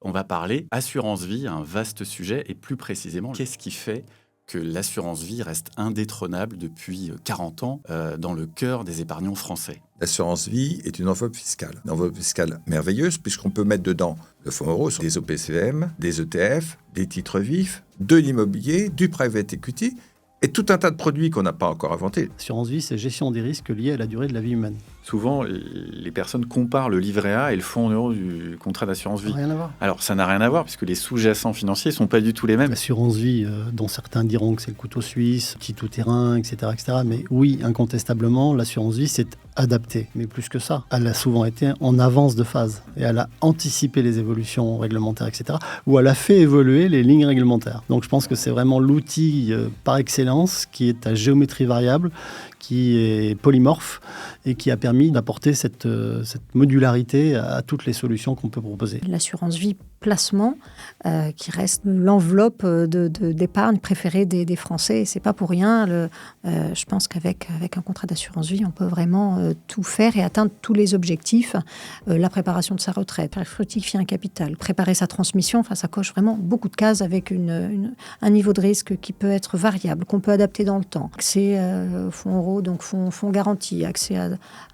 On va parler assurance vie, un vaste sujet, et plus précisément, qu'est-ce qui fait que l'assurance vie reste indétrônable depuis 40 ans dans le cœur des épargnants français? L'assurance vie est une enveloppe fiscale merveilleuse puisqu'on peut mettre dedans le fonds euro, des OPCVM, des ETF, des titres vifs, de l'immobilier, du private equity et tout un tas de produits qu'on n'a pas encore inventés. L'assurance vie, c'est gestion des risques liés à la durée de la vie humaine. Souvent, les personnes comparent le livret A et le fonds en euros du contrat d'assurance vie. Ça n'a rien à voir. Alors, ça n'a rien à voir puisque les sous-jacents financiers ne sont pas du tout les mêmes. L'assurance vie, dont certains diront que c'est le couteau suisse, petit tout-terrain, etc., etc. Mais oui, incontestablement, l'assurance vie, c'est adapté. Mais plus que ça, elle a souvent été en avance de phase. Et elle a anticipé les évolutions réglementaires, etc. Ou elle a fait évoluer les lignes réglementaires. Donc je pense que c'est vraiment l'outil par excellence qui est à géométrie variable, qui est polymorphe et qui a permis d'apporter cette modularité à toutes les solutions qu'on peut proposer. L'assurance vie placement, qui reste l'enveloppe d'épargne préférée des Français. Et c'est pas pour rien. Je pense qu'avec un contrat d'assurance vie, on peut vraiment tout faire et atteindre tous les objectifs. La préparation de sa retraite, fructifier un capital, préparer sa transmission. Enfin, ça coche vraiment beaucoup de cases avec un niveau de risque qui peut être variable, qu'on peut adapter dans le temps. Accès fonds euros, donc fonds garantis, accès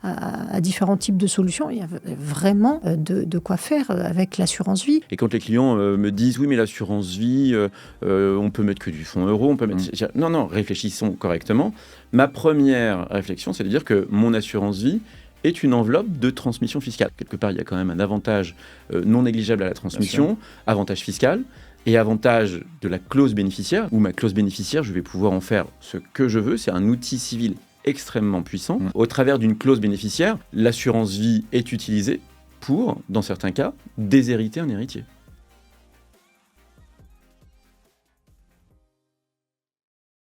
à différents types de solutions. Il y a vraiment de quoi faire avec l'assurance vie. Et quand les clients me disent « oui, mais l'assurance vie, on peut mettre que du fonds euro, on peut mettre… » Non, réfléchissons correctement. Ma première réflexion, c'est de dire que mon assurance vie est une enveloppe de transmission fiscale. Quelque part, il y a quand même un avantage non négligeable à la transmission, avantage fiscal et avantage de la clause bénéficiaire, où ma clause bénéficiaire, je vais pouvoir en faire ce que je veux. C'est un outil civil extrêmement puissant. Au travers d'une clause bénéficiaire, l'assurance vie est utilisée pour, dans certains cas, déshériter un héritier.